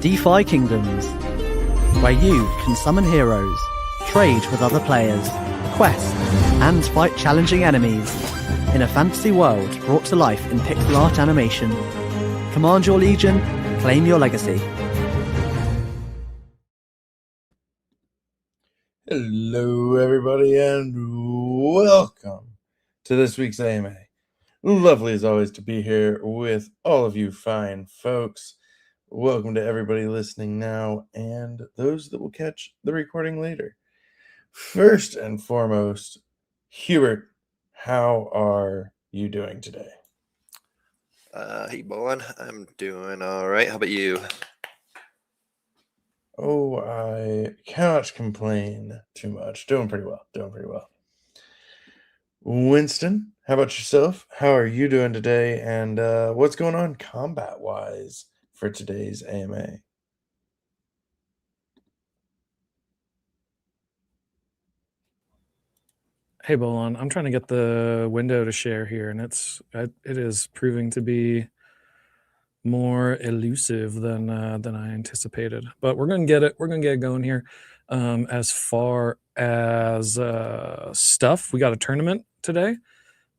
DeFi Kingdoms, where you can summon heroes, trade with other players, quest, and fight challenging enemies in a fantasy world brought to life in pixel art animation. Command your legion, claim your legacy. Hello, everybody, and welcome to this week's AMA. Lovely as always to be here with all of you fine folks. Welcome to everybody listening now and those that will catch the recording later. First and foremost, Hubert, how are you doing today? Hey, Bowen. I'm doing all right. How about you? Oh, I cannot complain too much. Doing pretty well. Winston, how about yourself? How are you doing today? And what's going on combat-wise for today's AMA? Hey, Bolon, I'm trying to get the window to share here, and it is proving to be more elusive than I anticipated. But we're gonna get it. We're gonna get it going here. As far as stuff, we got a tournament today.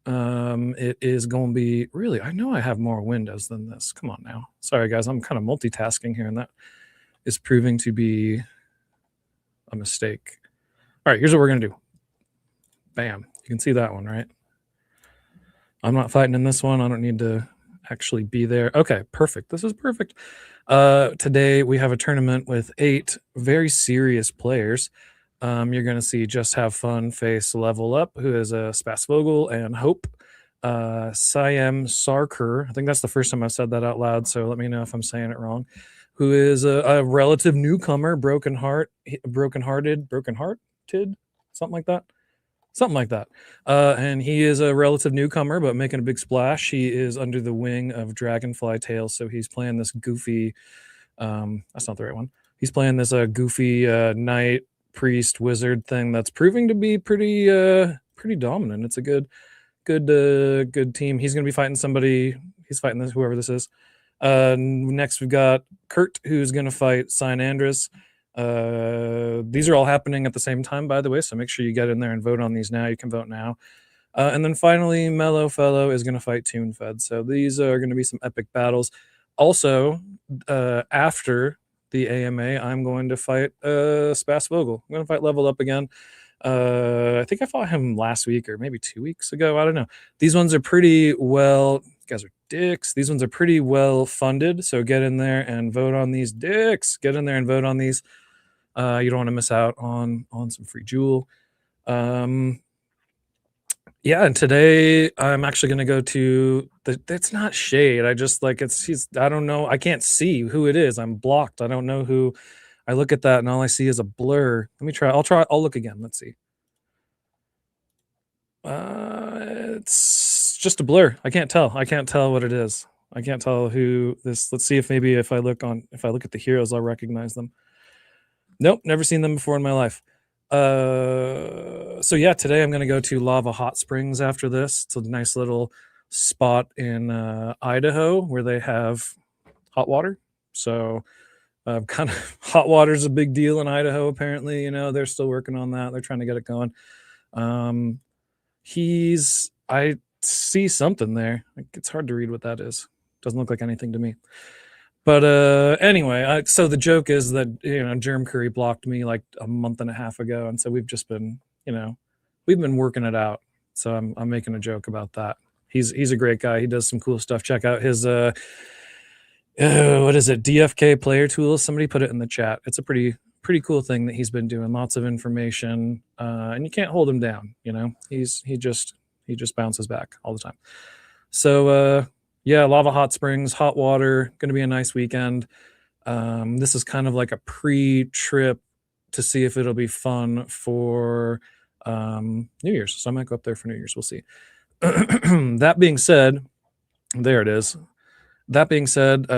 It is going to be really. I know I have more windows than this. Come on now. Sorry, guys. I'm kind of multitasking here, and that is proving to be a mistake. All right, here's what we're gonna do. Bam. You can see that one, right? I'm not fighting in this one. I don't need to actually be there. Okay, perfect. This is perfect. Today we have a tournament with 8 very serious players. You're going to see Just Have Fun face Level Up, who is a Spasvogel, and Hope. Siam Sarker, I think that's the first time I've said that out loud, so let me know if I'm saying it wrong, who is a relative newcomer, Broken Hearted, something like that. And he is a relative newcomer, but making a big splash. He is under the wing of Dragonfly Tales, so he's playing this goofy. That's not the right one. He's playing this goofy knight, priest, wizard thing that's proving to be pretty dominant. It's a good team. He's going to be fighting somebody. He's fighting whoever this is. Next, we've got Kurt, who's going to fight Sign Andres. These are all happening at the same time, by the way, so make sure you get in there and vote on these now. You can vote now. And then finally, Mellow Fellow is going to fight TuneFed. So these are going to be some epic battles. Also, after the AMA, I'm going to fight Spasvogel. I'm going to fight Level Up again. I think I fought him last week or maybe 2 weeks ago. I don't know. These ones are pretty well... You guys are dicks. These ones are pretty well funded, so get in there and vote on these dicks. Get in there and vote on these. You don't want to miss out on some free jewel. Yeah, and today I'm actually going to go to it's not shade. I just like I don't know. I can't see who it is. I'm blocked. I don't know who. I look at that and all I see is a blur. Let me try. I'll look again. Let's see. It's just a blur. I can't tell what it is. I can't tell who this. Let's see if maybe if I look at the heroes, I'll recognize them. Nope, never seen them before in my life. So yeah, today I'm going to go to Lava Hot Springs after this. It's a nice little spot in Idaho where they have hot water. So kind of hot water is a big deal in Idaho, apparently. You know, they're still working on that. They're trying to get it going. I see something there. It's hard to read what that is. Doesn't look like anything to me. But anyway, so the joke is that, you know, Germ Curry blocked me like a month and a half ago, and so we've just been, you know, we've been working it out. So I'm making a joke about that. He's a great guy. He does some cool stuff. Check out his what is it? DFK player tools. Somebody put it in the chat. It's a pretty cool thing that he's been doing. Lots of information, and you can't hold him down. You know, he just bounces back all the time. So yeah, Lava Hot Springs, hot water, going to be a nice weekend. This is kind of like a pre-trip to see if it'll be fun for New Year's. So I might go up there for New Year's. We'll see. That being said, there it is. That being said,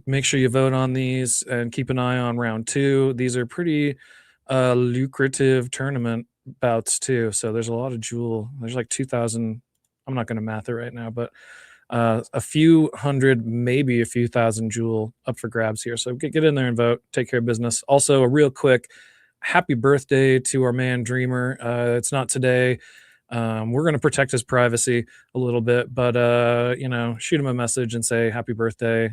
make sure you vote on these and keep an eye on round 2. These are pretty lucrative tournament bouts too. So there's a lot of jewel. There's like 2,000. I'm not going to math it right now, but A few hundred, maybe a few thousand Joule up for grabs here. So get in there and vote. Take care of business. Also, a real quick happy birthday to our man Dreamer. It's not today. We're going to protect his privacy a little bit, but shoot him a message and say happy birthday.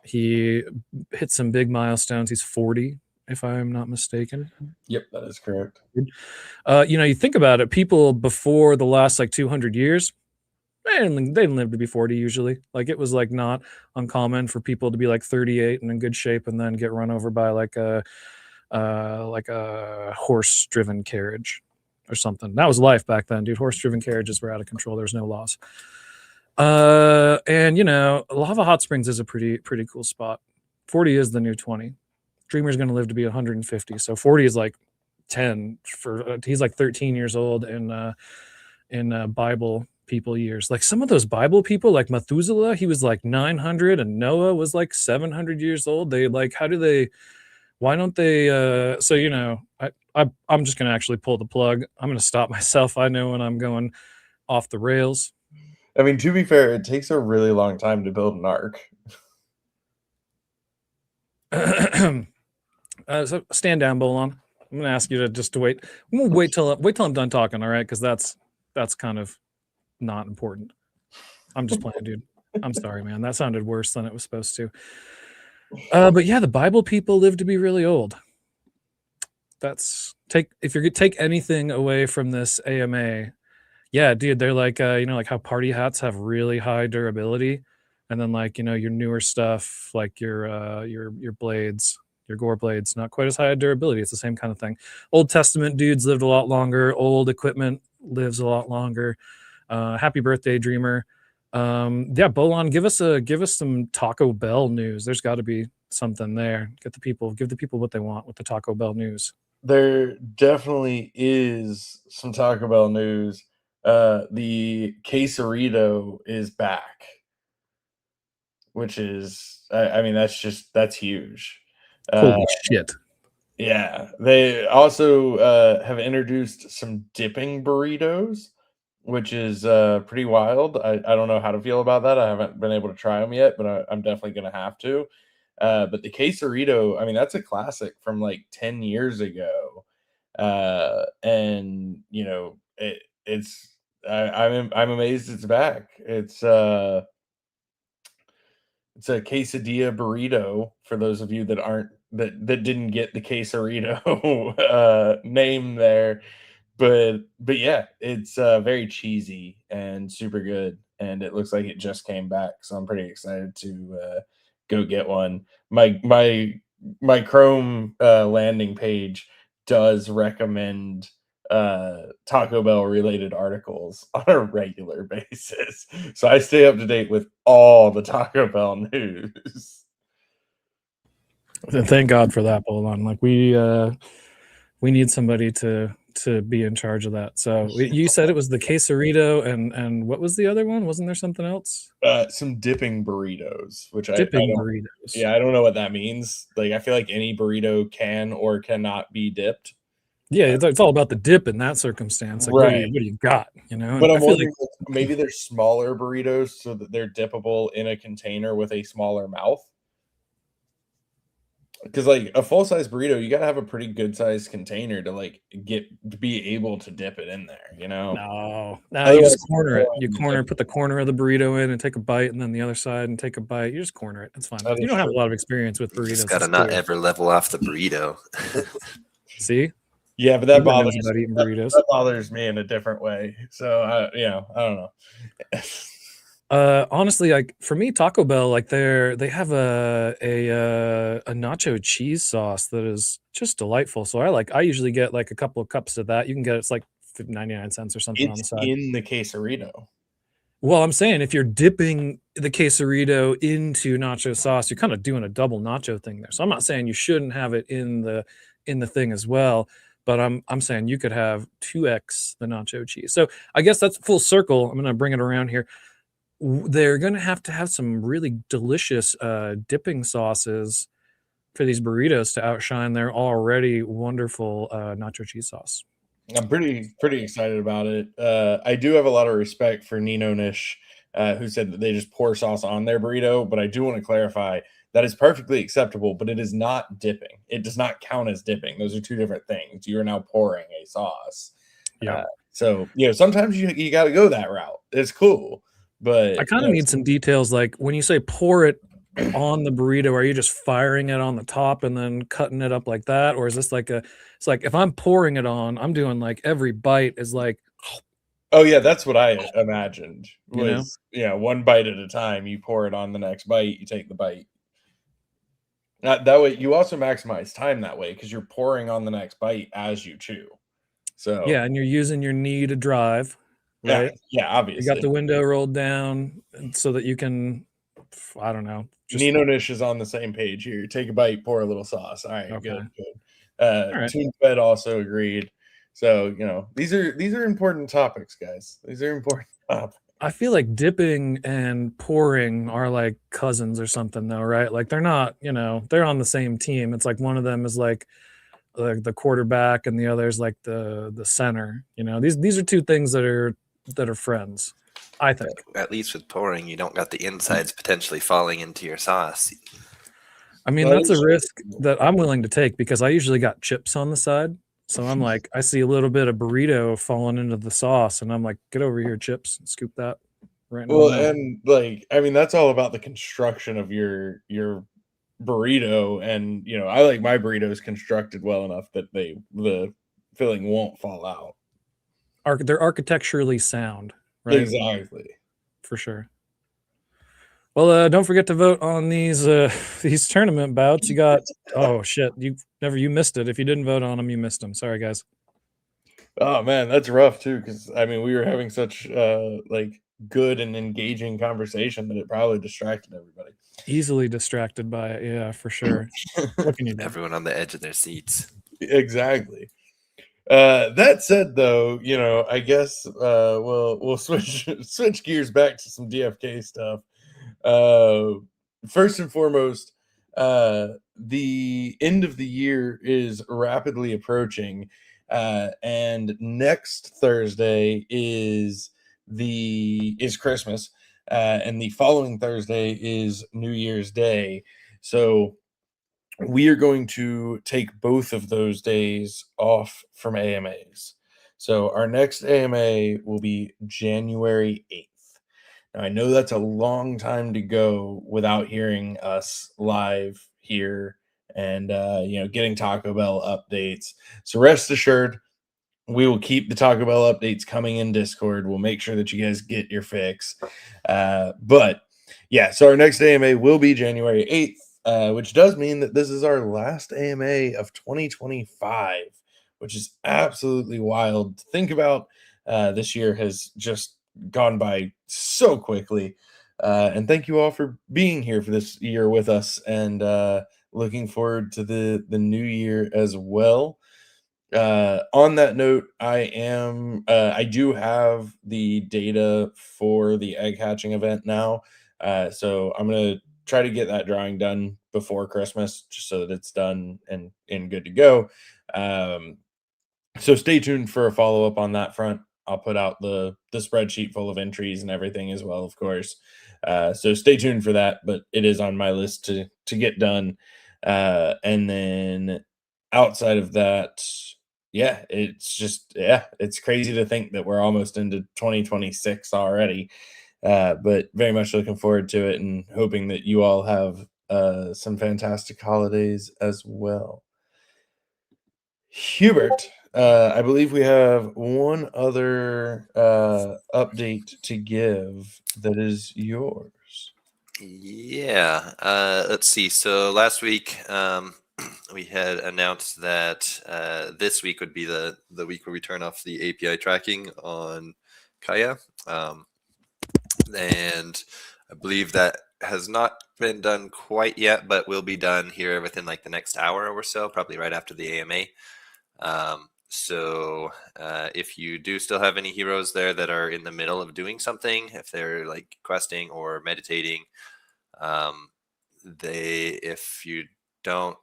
He hit some big milestones. He's 40, if I'm not mistaken. Yep, that is correct. You think about it, people before the last 200 years, they didn't live to be 40 usually. It was not uncommon for people to be 38 and in good shape and then get run over by a horse-driven carriage or something. That was life back then, dude. Horse-driven carriages were out of control. There's no laws. And Lava Hot Springs is a pretty cool spot. 40 is the new 20. Dreamer's going to live to be 150. So 40 is 10 for he's 13 years old in Bible people years. Some of those Bible people, like Methuselah, he was 900 and Noah was 700 years old. They why don't they I'm just going to actually pull the plug. I'm going to stop myself. I know when I'm going off the rails. I mean, to be fair, it takes a really long time to build an arc. So stand down, Bolon. I'm going to ask you to wait. I'm going to wait till I'm done talking, all right? Because that's kind of not important. I'm just playing, dude. I'm sorry, man. That sounded worse than it was supposed to. But yeah, the Bible people live to be really old. If you could take anything away from this AMA, yeah, dude, they're how party hats have really high durability, and then your newer stuff, your blades, your gore blades, not quite as high durability. It's the same kind of thing. Old Testament dudes lived a lot longer. Old equipment lives a lot longer. Happy birthday, Dreamer. Yeah, Bolon, give us some Taco Bell news. There's got to be something there. Give the people what they want with the Taco Bell news. There definitely is some Taco Bell news. The quesarito is back, which is, I mean, that's huge. Holy shit. Yeah. They also have introduced some dipping burritos, which is pretty wild. I don't know how to feel about that. I haven't been able to try them yet, but I'm definitely going to have to. But the quesarito, I mean, that's a classic from 10 years ago. And I'm amazed it's back. It's a quesadilla burrito for those of you that didn't get the quesarito name there. But yeah, it's very cheesy and super good, and it looks like it just came back. So I'm pretty excited to go get one. My Chrome landing page does recommend Taco Bell related articles on a regular basis, so I stay up to date with all the Taco Bell news. Thank God for that, Bolon. We need somebody to be in charge of that. So you said it was the quesarito and what was the other one? Wasn't there something else? Some dipping burritos, which burritos. Yeah, I don't know what that means. I feel like any burrito can or cannot be dipped. Yeah, it's all about the dip in that circumstance. Right. What do you got? But I'm wondering maybe they're smaller burritos so that they're dippable in a container with a smaller mouth. Because a full size burrito, you gotta have a pretty good sized container to be able to dip it in there. No, you just corner it. Put the corner of the burrito in and take a bite, and then the other side and take a bite. You just corner it. It's fine. You don't have a lot of experience with burritos. You just gotta not ever level off the burrito. See? Yeah, but that bothers me in a different way. So I don't know. Honestly, for me, Taco Bell, they have a nacho cheese sauce that is just delightful. So I usually get a couple of cups of that. You can get it's 99 cents or something on the side. In the quesarito. Well, I'm saying if you're dipping the quesarito into nacho sauce, you're kind of doing a double nacho thing there. So I'm not saying you shouldn't have it in the thing as well, but I'm saying you could have 2x the nacho cheese. So I guess that's full circle. I'm going to bring it around here. They're going to have some really delicious dipping sauces for these burritos to outshine their already wonderful nacho cheese sauce. I'm pretty excited about it. I do have a lot of respect for Nino Nish who said that they just pour sauce on their burrito. But I do want to clarify that is perfectly acceptable, but it is not dipping. It does not count as dipping. Those are two different things. You are now pouring a sauce. Yeah. So, sometimes you got to go that route. It's cool. But I kind of need some details. Like when you say pour it on the burrito, are you just firing it on the top and then cutting it up like that? Or is this like it's like if I'm pouring it on, I'm doing like every bite is like, oh yeah, that's what I imagined You know? was, one bite at a time. You pour it on the next bite, you take the bite. That way, you also maximize time that way because you're pouring on the next bite as you chew. So yeah, and you're using your knee to drive, right? yeah, You obviously. got the window rolled down so that you can, I don't know. Nino Nish is on the same page here. Take a bite, pour a little sauce. All right, Okay. good. All right. TuneFed also agreed. So these are important topics, guys. These are important topics. I feel like dipping and pouring are like cousins or something, though, right? Like they're not, they're on the same team. It's like one of them is like the quarterback and the other is like the center. These are two things that are friends, I think. At least with pouring, you don't got the insides potentially falling into your sauce. I mean, that's a risk that I'm willing to take because I usually got chips on the side. So I'm like, I see a little bit of burrito falling into the sauce, and I'm like, get over here, chips, and scoop that right into Well, my mouth. and that's all about the construction of your burrito, and I like my burritos constructed well enough that the filling won't fall out. They're architecturally sound, right? Exactly. For sure. Well, don't forget to vote on these tournament bouts. You got oh shit, you missed it. If you didn't vote on them, you missed them. Sorry, guys. Oh man, that's rough too. Because we were having such good and engaging conversation that it probably distracted everybody. Easily distracted by it, yeah, for sure. What can you do? Everyone on the edge of their seats. Exactly. That said, though, I guess we'll switch gears back to some DFK stuff. First and foremost, the end of the year is rapidly approaching, and next Thursday is Christmas, and the following Thursday is New Year's Day. So we are going to take both of those days off from AMAs. So our next AMA will be January 8th. Now, I know that's a long time to go without hearing us live here and, getting Taco Bell updates. So rest assured, we will keep the Taco Bell updates coming in Discord. We'll make sure that you guys get your fix. But yeah, so our next AMA will be January 8th, which does mean that this is our last AMA of 2025, which is absolutely wild to think about. This year has just gone by so quickly. And thank you all for being here for this year with us, and looking forward to the new year as well. On that note, I do have the data for the egg hatching event now. So I'm going to try to get that drawing done before Christmas, just so that it's done and good to go. So stay tuned for a follow-up on that front. I'll put out the spreadsheet full of entries and everything as well, of course. So stay tuned for that, but it is on my list to get done. And then outside of that, it's crazy to think that we're almost into 2026 already. But very much looking forward to it and hoping that you all have some fantastic holidays as well. Hubert, I believe we have one other update to give that is yours. Yeah. Let's see. So last week, we had announced that this week would be the week where we turn off the API tracking on Kaya. And I believe that has not been done quite yet, but will be done here within like the next hour or so, probably right after the AMA. So if you do still have any heroes there that are in the middle of doing something, if they're like questing or meditating, if you don't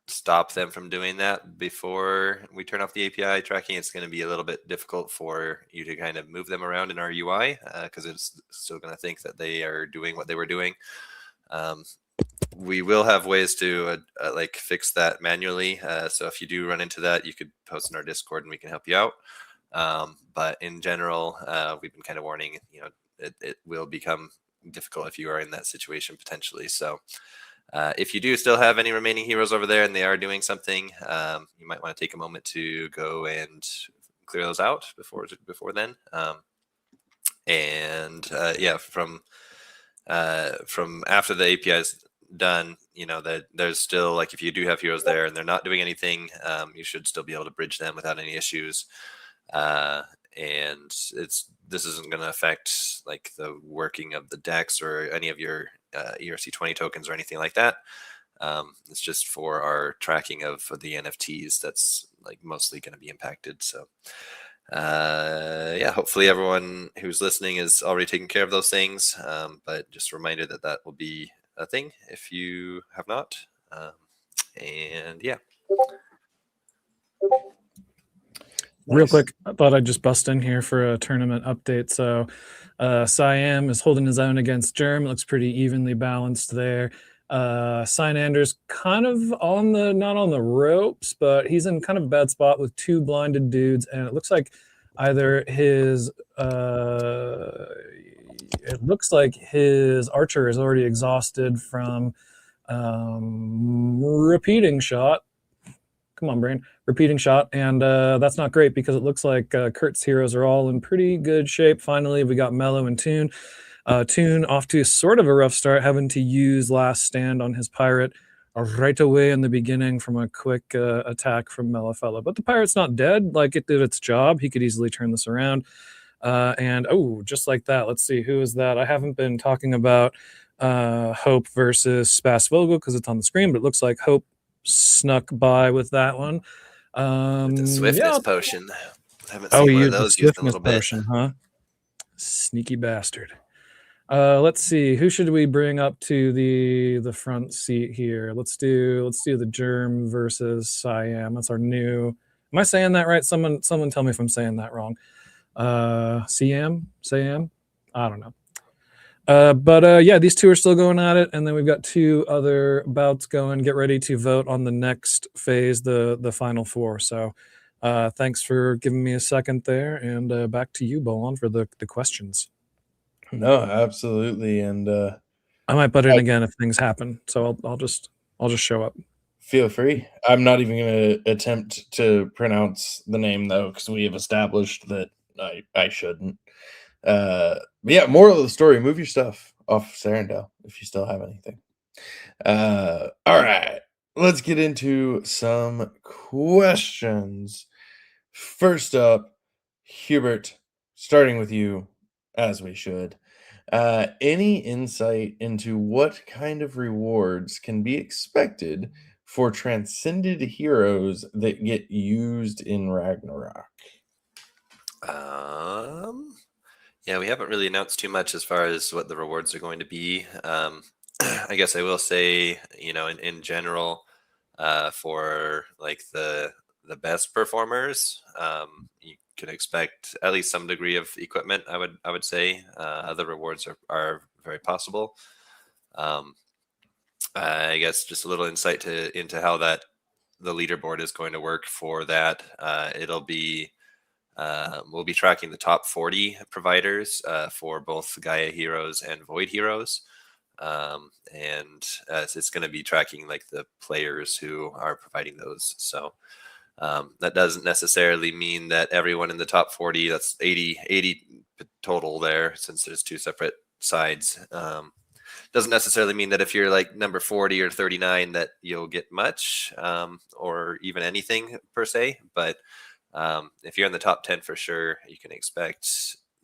stop them from doing that before we turn off the API tracking. It's going to be a little bit difficult for you to kind of move them around in our UI because it's still going to think that they are doing what they were doing. We will have ways to like fix that manually. So if you do run into that, you could post in our Discord and we can help you out. But in general, we've been kind of warning, it will become difficult if you are in that situation potentially. So if you do still have any remaining heroes over there and they are doing something, you might want to take a moment to go and clear those out before then. Yeah, from after the API is done, that there's still, like, if you do have heroes there and they're not doing anything, you should still be able to bridge them without any issues. And this isn't going to affect like the working of the DEX or any of your ERC20 tokens or anything like that. It's just for our tracking of the NFTs that's like mostly going to be impacted. So yeah, hopefully everyone who's listening is already taking care of those things. But just a reminder that will be a thing if you have not. And yeah. Real quick, I thought I'd just bust in here for a tournament update. So Siam is holding his own against Germ. It looks pretty evenly balanced there. Cyanander's kind of not on the ropes, but he's in kind of a bad spot with 2 blinded dudes, and it looks like either his archer is already exhausted from repeating shot. Come on, brain. Repeating shot. And that's not great because it looks like Kurt's heroes are all in pretty good shape. Finally, we got Mellow and Toon. Toon off to sort of a rough start, having to use Last Stand on his pirate right away in the beginning from a quick attack from Mellowfellow. But the pirate's not dead. Like, it did its job. He could easily turn this around. And just like that, let's see, who is that? I haven't been talking about Hope versus Spas Vogel because it's on the screen, but it looks like Hope snuck by with that one. With the swiftness potion. I haven't seen one of those used in a little potion, bit. Huh? Sneaky bastard. Let's see, who should we bring up to the front seat here? Let's do the Germ versus Siam. That's our new. Am I saying that right? Someone tell me if I'm saying that wrong. Siam? I don't know. But yeah, these two are still going at it, and then we've got 2 other bouts going. Get ready to vote on the next phase, the final 4. So thanks for giving me a second there, and back to you, Bolon, for the questions. No, absolutely. And I might butt in again if things happen, so I'll just show up. Feel free. I'm not even going to attempt to pronounce the name though, because we have established that I shouldn't. But yeah, moral of the story, move your stuff off Sarandel if you still have anything. All right, let's get into some questions. First up, Hubert, starting with you, as we should. Any insight into what kind of rewards can be expected for transcended heroes that get used in Ragnarok? Yeah, we haven't really announced too much as far as what the rewards are going to be. I guess I will say, in general, for like the best performers, you can expect at least some degree of equipment. I would say other rewards are very possible. I guess just a little insight into how the leaderboard is going to work for that. It'll be we'll be tracking the top 40 providers for both Gaia heroes and Void heroes. And it's going to be tracking like the players who are providing those. So that doesn't necessarily mean that everyone in the top 40, that's 80 total there, since there's 2 separate sides. Doesn't necessarily mean that if you're like number 40 or 39 that you'll get much or even anything per se. But if you're in the top 10 for sure, you can expect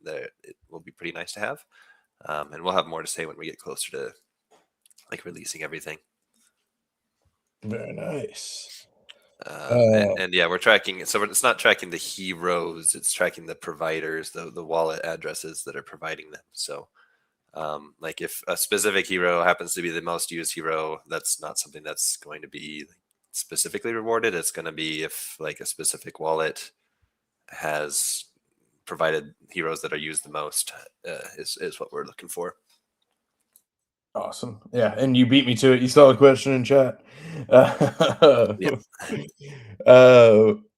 that it will be pretty nice to have. And we'll have more to say when we get closer to like releasing everything. Very nice. And yeah, we're tracking. So it's not tracking the heroes; it's tracking the providers, the wallet addresses that are providing them. So, like if a specific hero happens to be the most used hero, that's not something that's going to be specifically rewarded. It's going to be if like a specific wallet has provided heroes that are used the most, is what we're looking for. Awesome. Yeah, and you beat me to it. You saw a question in chat.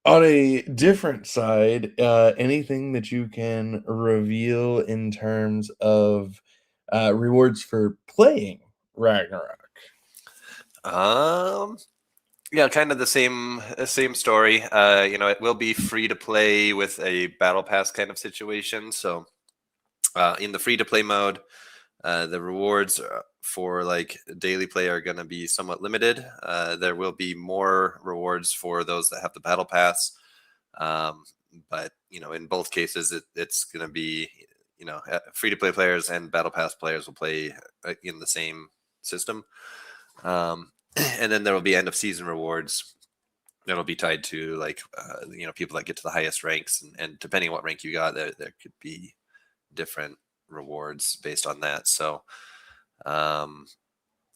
On a different side, anything that you can reveal in terms of rewards for playing Ragnarok? Yeah, kind of the same story. It will be free to play with a battle pass kind of situation. So in the free to play mode, the rewards for like daily play are going to be somewhat limited. There will be more rewards for those that have the battle pass. But in both cases, it's going to be, free to play players and battle pass players will play in the same system. And then there will be end of season rewards that'll be tied to like, people that get to the highest ranks, and depending on what rank you got, there could be different rewards based on that. So,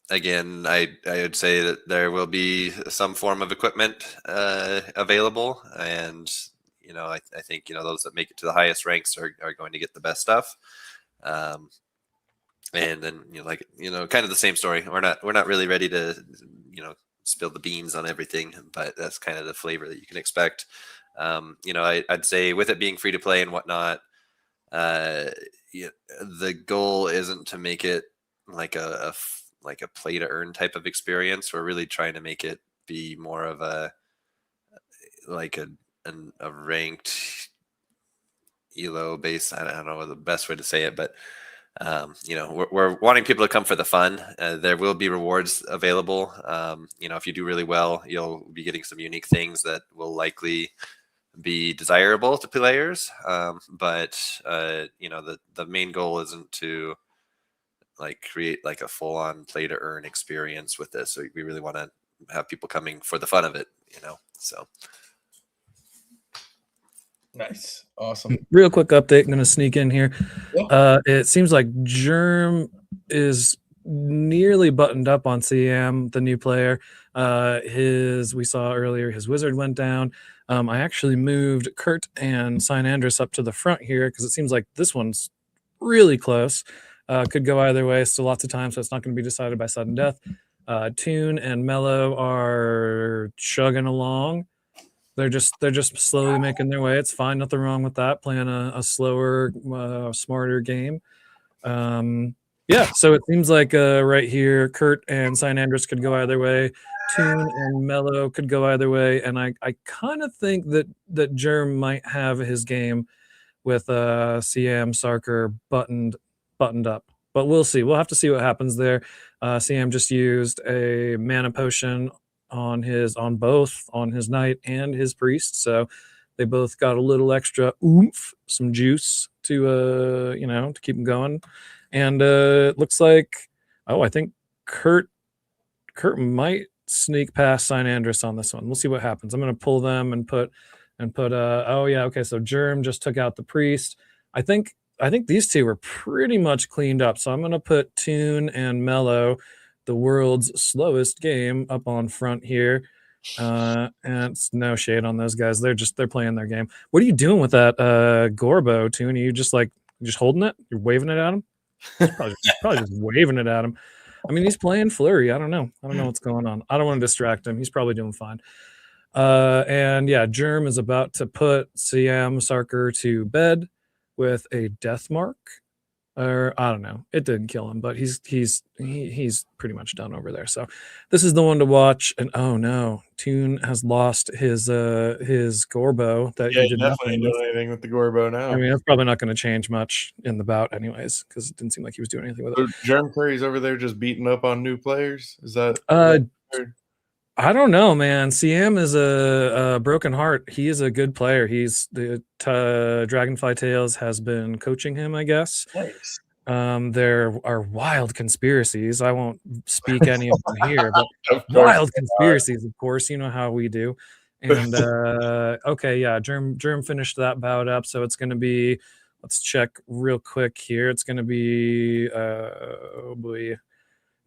again, I would say that there will be some form of equipment available, and I think those that make it to the highest ranks are going to get the best stuff. And then kind of the same story. We're not really ready to spill the beans on everything, but that's kind of the flavor that you can expect. I'd say with it being free to play and whatnot, the goal isn't to make it like a play to earn type of experience. We're really trying to make it be more of a ranked elo base. I don't know the best way to say it, but we're wanting people to come for the fun. There will be rewards available. If you do really well, you'll be getting some unique things that will likely be desirable to players. But the main goal isn't to create like a full on play to earn experience with this. So we really want to have people coming for the fun of it, so. Nice. Awesome. Real quick update. I'm going to sneak in here. Yeah. It seems like Germ is nearly buttoned up on CM, the new player. We saw earlier his wizard went down. I actually moved Kurt and Synandris up to the front here because it seems like this one's really close. Could go either way. Still lots of time, so it's not going to be decided by sudden death. Toon and Mellow are chugging along. They're just slowly making their way. It's fine. Nothing wrong with that. Playing a slower, smarter game. So it seems like right here, Kurt and Synandris could go either way. Toon and Mellow could go either way. And I kind of think that Germ might have his game with CM Sarker buttoned up. But we'll see. We'll have to see what happens there. CM just used a mana potion on his knight and his priest, so they both got a little extra oomph, some juice to to keep them going. And it looks like I think Kurt might sneak past Synandris on this one. We'll see what happens. I'm going to pull them and put so Germ just took out the priest. I think these two were pretty much cleaned up, so I'm going to put Toon and Mellow, the world's slowest game, up on front here. And it's no shade on those guys. They're playing their game. What are you doing with that Gorbo, Toon? Are you just holding it? You're waving it at him? Probably just waving it at him. I mean, he's playing Flurry. I don't know what's going on. I don't want to distract him. He's probably doing fine. And yeah, Germ is about to put CM Sarker to bed with a death mark. Or I don't know. It didn't kill him, but he's pretty much done over there. So this is the one to watch. And oh no, Toon has lost his Gorbo that he did definitely nothing doing with. anything with the Gorbo now. I mean, that's probably not going to change much in the bout, anyways, because it didn't seem like he was doing anything with it. So Germ Curry's over there just beating up on new players. Is that? I don't know, man. CM is a broken heart. He is a good player. He's the Dragonfly Tales has been coaching him, I guess. Nice. There are wild conspiracies. I won't speak any of them here, but wild conspiracies, of course. You know how we do. And Germ finished that bout up, so it's going to be. Let's check real quick here. It's going to be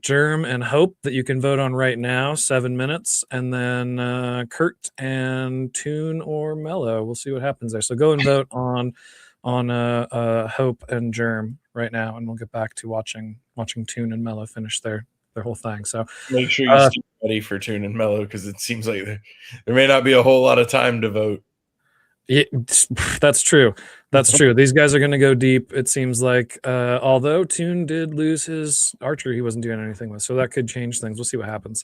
Germ and Hope that you can vote on right now, 7 minutes, and then Kurt and Tune or Mellow. We'll see what happens there. So go and vote on Hope and Germ right now, and we'll get back to watching Tune and Mellow finish their whole thing. So Make sure you stay ready for Tune and Mellow, because it seems like there may not be a whole lot of time to vote. Yeah, that's true. That's true. These guys are going to go deep. It seems like, although Tune did lose his archer, he wasn't doing anything with, so that could change things. We'll see what happens.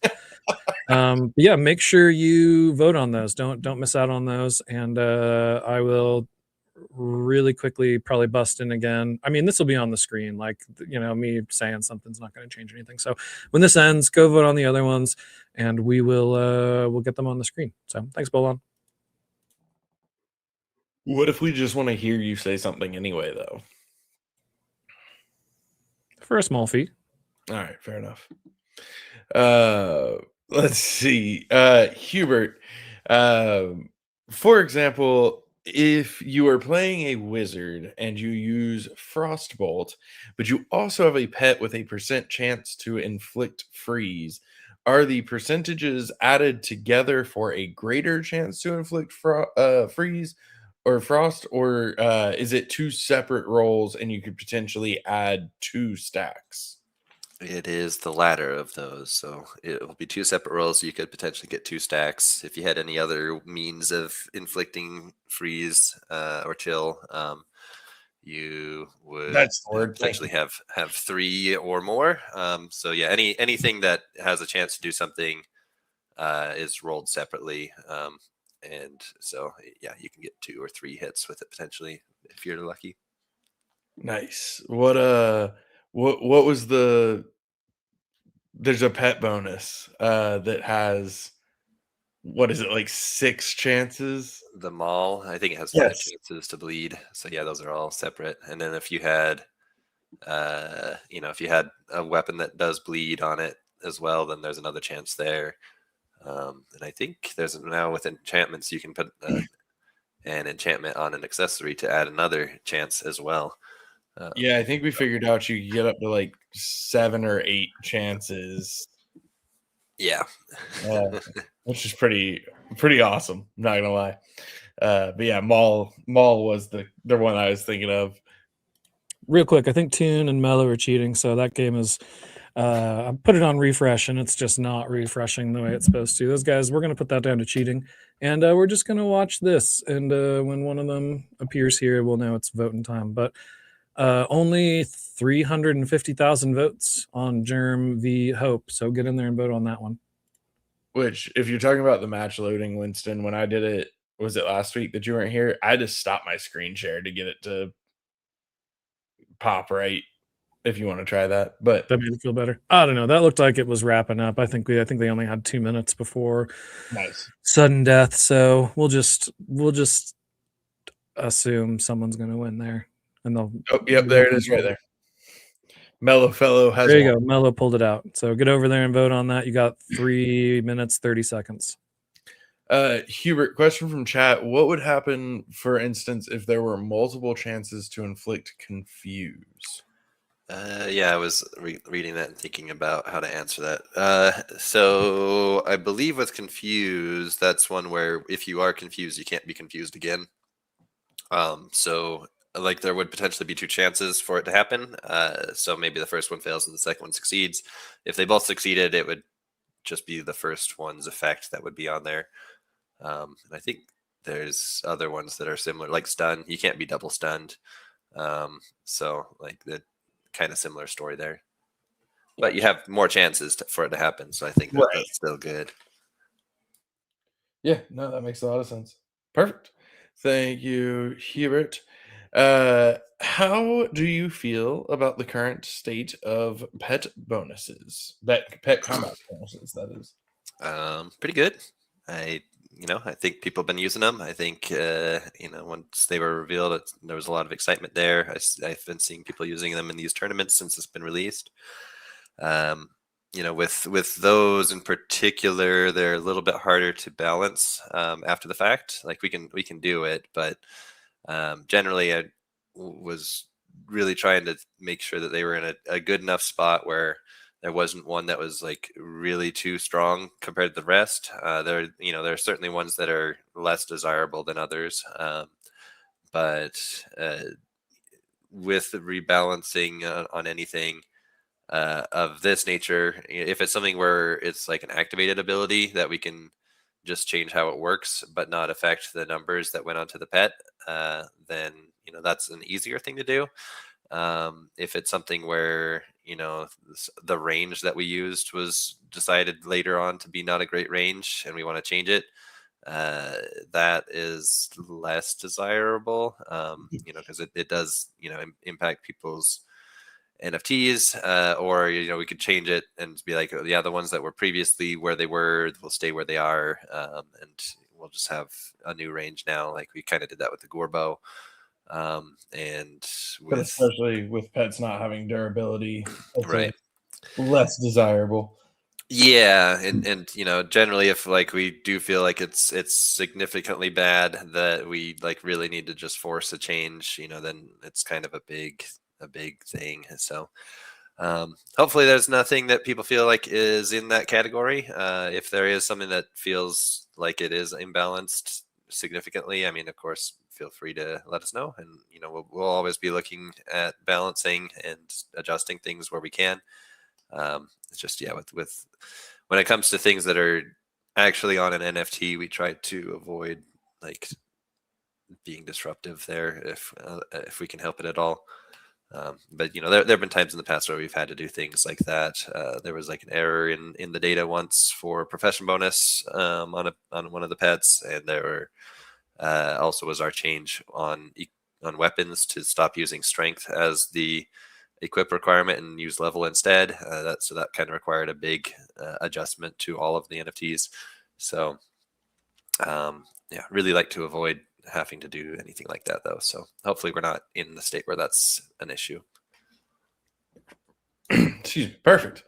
But yeah, make sure you vote on those. Don't miss out on those. And I will really quickly probably bust in again. I mean, this will be on the screen. Like, me saying something's not going to change anything. So when this ends, go vote on the other ones, and we'll get them on the screen. So thanks, Bolon. What if we just want to hear you say something anyway, though? For a small fee. All right, fair enough. Let's see. Hubert, for example, if you are playing a wizard and you use Frostbolt, but you also have a pet with a % chance to inflict freeze, are the percentages added together for a greater chance to inflict freeze or frost, or is it two separate rolls and you could potentially add 2 stacks? It is the latter of those. So it will be 2 separate rolls. You could potentially get 2 stacks. If you had any other means of inflicting freeze or chill, you would potentially have 3 or more. So yeah, anything that has a chance to do something is rolled separately. And so yeah, you can get 2 or 3 hits with it potentially if you're lucky. Nice. What was there's a pet bonus that has, what is it, like 6 chances? The Maul, I think it has 5 chances to bleed. So yeah, those are all separate. And then if you had if you had a weapon that does bleed on it as well, then there's another chance there. And I think there's now with enchantments, you can put an enchantment on an accessory to add another chance as well. Yeah, I think we figured out you get up to like 7 or 8 chances. Yeah. Which is pretty awesome. I'm not gonna lie. But yeah, Maul was the one I was thinking of. Real quick, I think Tune and Mellow are cheating, so that game is I put it on refresh and it's just not refreshing the way it's supposed to. Those guys, we're gonna put that down to cheating, and we're just gonna watch this, and when one of them appears here, we'll know it's voting time. But only 350,000 votes on Germ v Hope, so get in there and vote on that one. Which, if you're talking about the match loading, Winston, when I did it, was it last week that you weren't here? I had to stop my screen share to get it to pop right. If you want to try that, but that made it feel better. I don't know. That looked like it was wrapping up. I think they only had 2 minutes before sudden death. So we'll just assume someone's going to win there, and they'll. Oh, yep, there it is, right there. Mellow Fellow has. There you go. Mellow pulled it out. So get over there and vote on that. You got 3 minutes 30 seconds. Hubert, question from chat: what would happen, for instance, if there were multiple chances to inflict confuse? Yeah, I was reading that and thinking about how to answer that. So I believe with confuse, that's one where if you are confused, you can't be confused again. So like there would potentially be 2 chances for it to happen. So maybe the first one fails and the second one succeeds. If they both succeeded, it would just be the first one's effect that would be on there. And I think there's other ones that are similar, like stun. You can't be double stunned. So like the kind of similar story there, but you have more chances for it to happen. So I think that's still good. Yeah, no, that makes a lot of sense. Perfect. Thank you, Hubert. How do you feel about the current state of pet bonuses? Pet combat bonuses, that is. Pretty good. I think people have been using them. I think, once they were revealed, there was a lot of excitement there. I've been seeing people using them in these tournaments since it's been released. With those in particular, they're a little bit harder to balance after the fact. Like we can do it, but generally I was really trying to make sure that they were in a good enough spot where there wasn't one that was like really too strong compared to the rest. There are certainly ones that are less desirable than others, but with the rebalancing on anything of this nature, if it's something where it's like an activated ability that we can just change how it works but not affect the numbers that went onto the pet, then that's an easier thing to do. If it's something where the range that we used was decided later on to be not a great range and we want to change it, that is less desirable, because it does impact people's NFTs, or we could change it and be like, yeah, the ones that were previously where they were will stay where they are, and we'll just have a new range now, like we kind of did that with the Gorbo. And but especially with pets not having durability, right, less desirable. Yeah, and generally, if like we do feel like it's significantly bad that we like really need to just force a change, then it's kind of a big thing. So hopefully there's nothing that people feel like is in that category. If there is something that feels like it is imbalanced significantly, I mean, of course, feel free to let us know, and we'll always be looking at balancing and adjusting things where we can. It's just with when it comes to things that are actually on an NFT, we try to avoid like being disruptive there if we can help it at all. But there have been times in the past where we've had to do things like that. There was like an error in the data once for profession bonus on one of the pets, and there were also was our change on weapons to stop using strength as the equip requirement and use level instead. That kind of required a big adjustment to all of the NFTs. So really like to avoid having to do anything like that though. So hopefully we're not in the state where that's an issue. Excuse me. Perfect.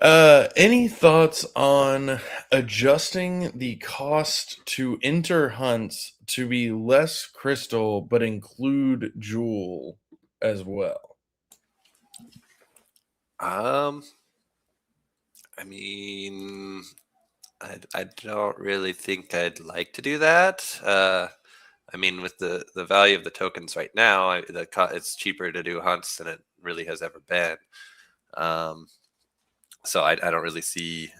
Any thoughts on adjusting the cost to enter hunts to be less crystal but include jewel as well? I mean, I don't really think I'd like to do that. I mean, with the value of the tokens right now, it's cheaper to do hunts than it really has ever been. So I don't really see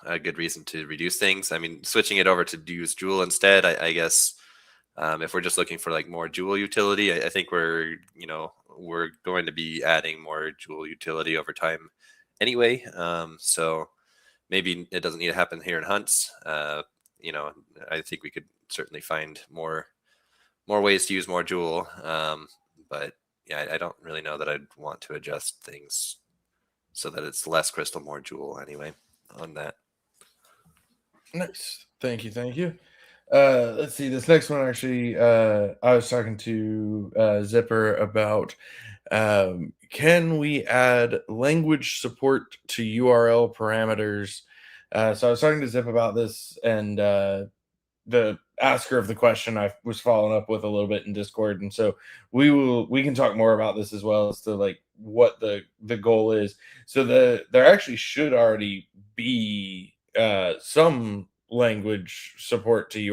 a good reason to reduce things. I mean, switching it over to use jewel instead, I guess. If we're just looking for like more jewel utility, I think we're going to be adding more jewel utility over time anyway. So maybe it doesn't need to happen here in hunts. I think we could certainly find more ways to use more jewel. But yeah, I don't really know that I'd want to adjust things so that it's less crystal, more jewel anyway on that. Nice. Thank you. Let's see. This next one, actually, I was talking to Zipper about can we add language support to URL parameters? So I was talking to Zip about this, and the asker of the question I was following up with a little bit in Discord, and so we can talk more about this as well as to like what the goal is. So there actually should already be some language support to the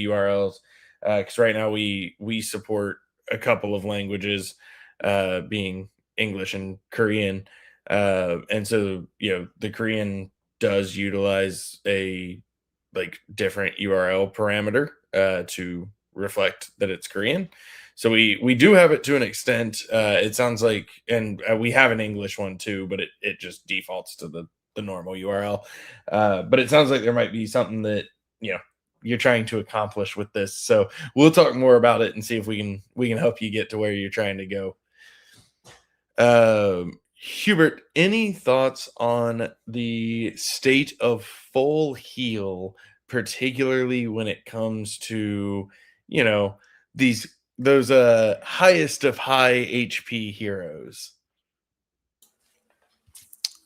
URLs, because right now we support a couple of languages, being English and Korean, and so the Korean does utilize a like different URL parameter to reflect that it's Korean. So we do have it to an extent. It sounds like, and we have an English one too, but it just defaults to the normal URL. But it sounds like there might be something that you're trying to accomplish with this. So we'll talk more about it and see if we can help you get to where you're trying to go. Hubert, any thoughts on the state of full heal, particularly when it comes to those highest of high HP heroes?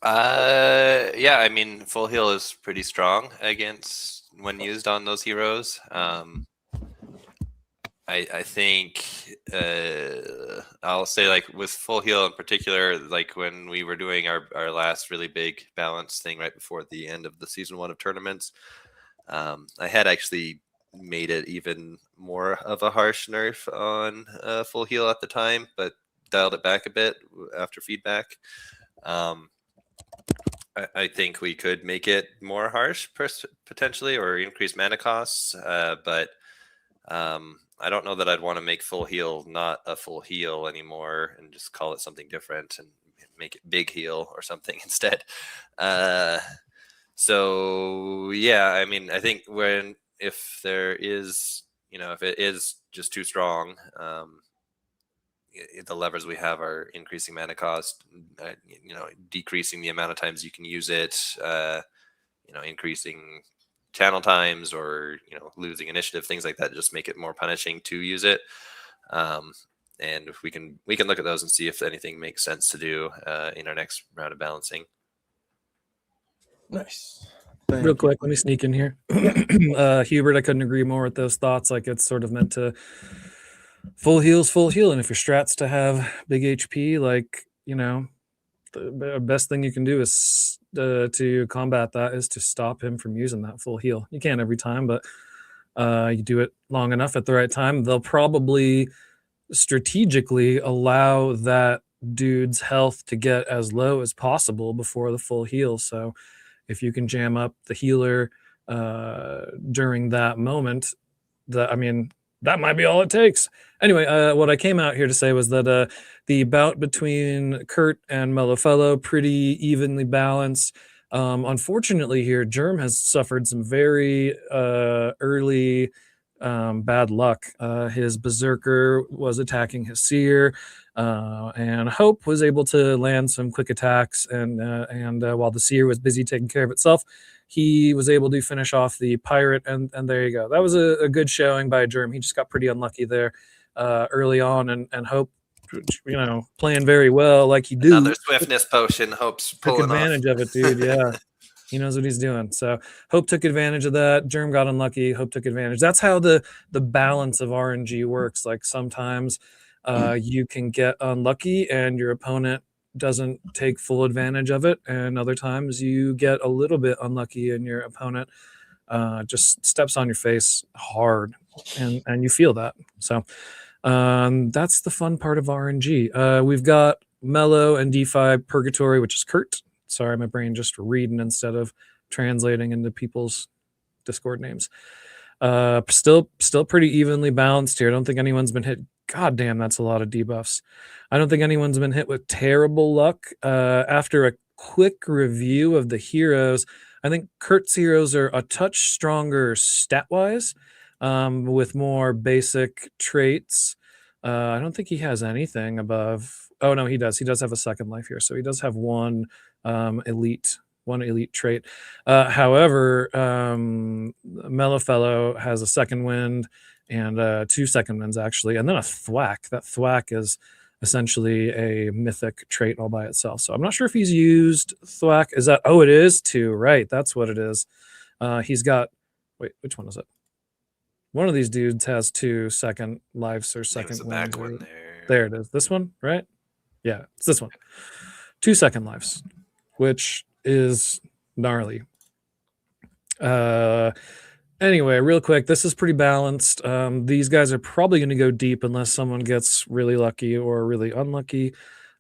Yeah, I mean, full heal is pretty strong against when used on those heroes. I think I'll say, like, with full heal in particular, like when we were doing our last really big balance thing right before the end of the season 1 of tournaments, I had actually made it even more of a harsh nerf on full heal at the time, but dialed it back a bit after feedback. I think we could make it more harsh potentially, or increase mana costs, but I don't know that I'd want to make full heal not a full heal anymore and just call it something different and make it big heal or something instead. So yeah, I mean, I think if there is, if it is just too strong, the levers we have are increasing mana cost, decreasing the amount of times you can use it, increasing channel times, or losing initiative, things like that, just make it more punishing to use it. And if we can look at those and see if anything makes sense to do in our next round of balancing. Nice. Real quick, let me sneak in here. Hubert, I couldn't agree more with those thoughts. Like, it's sort of meant to full heal's full heal, and if your strat's to have big HP, like, the best thing you can do is to combat that is to stop him from using that full heal. You can't every time, but you do it long enough at the right time, they'll probably strategically allow that dude's health to get as low as possible before the full heal. So if you can jam up the healer during that moment, that might be all it takes. Anyway, what I came out here to say was that the bout between Kurt and Mellofellow, pretty evenly balanced. Unfortunately here, Germ has suffered some very early bad luck. His Berserker was attacking his Seer, and Hope was able to land some quick attacks, and while the Seer was busy taking care of itself, he was able to finish off the Pirate, and there you go. That was a good showing by Germ. He just got pretty unlucky there early on, and Hope, playing very well like he do. Another swiftness potion. Hope's pulling took advantage of it, dude. Yeah. He knows what he's doing. So Hope took advantage of that. Germ got unlucky. Hope took advantage. That's how the balance of RNG works. Like, sometimes you can get unlucky and your opponent doesn't take full advantage of it, and other times you get a little bit unlucky and your opponent just steps on your face hard, and you feel that. So that's the fun part of RNG. We've got Mellow and DeFi Purgatory, which is Kurt. Sorry, my brain just reading instead of translating into people's Discord names. Still pretty evenly balanced here. I don't think anyone's been hit. God damn, that's a lot of debuffs. I don't think anyone's been hit with terrible luck. After a quick review of the heroes, I think Kurt's heroes are a touch stronger stat-wise, with more basic traits. I don't think he has anything above. Oh no, he does. He does have a second life here, so he does have one elite trait. However, Mellofellow has a second wind and 2 second winds actually, and then a thwack. That thwack is essentially a mythic trait all by itself. So I'm not sure if he's used thwack. Is that? Oh, it is 2. Right, that's what it is. He's got. Wait, which one is it? One of these dudes has 2 second lives or second winds. One there. There it is. This one, right? Yeah, it's this one. 2 second lives, which is gnarly. Anyway, real quick, this is pretty balanced. These guys are probably going to go deep unless someone gets really lucky or really unlucky.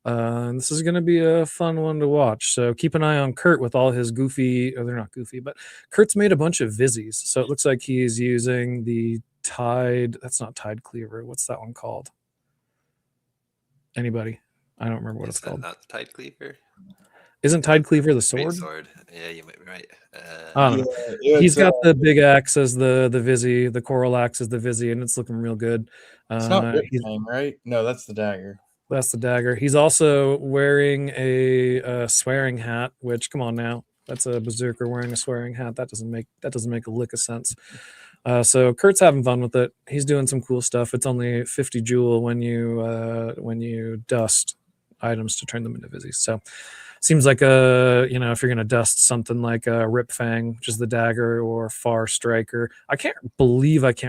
This is going to be a fun one to watch. So keep an eye on Kurt with all his goofy, or they're not goofy, but Kurt's made a bunch of Vizzies. So it looks like he's using the Tide. That's not Tide Cleaver. What's that one called? Anybody? I don't remember what it's called. Not the Tide Cleaver? Isn't Tide Cleaver the sword? Sword. Yeah, you might be right. I don't know. He's got the big axe as the Vizzy, the coral axe as the Vizzy, and it's looking real good. It's not Riptime, right? No, that's the dagger. That's the dagger. He's also wearing a swearing hat, which, come on now, that's a berserker wearing a swearing hat. That doesn't make a lick of sense. So Kurt's having fun with it. He's doing some cool stuff. It's only 50 jewel when you dust items to turn them into Vizzies. So seems like if you're gonna dust something like a Rip Fang, which is the dagger, or Far Striker. I can't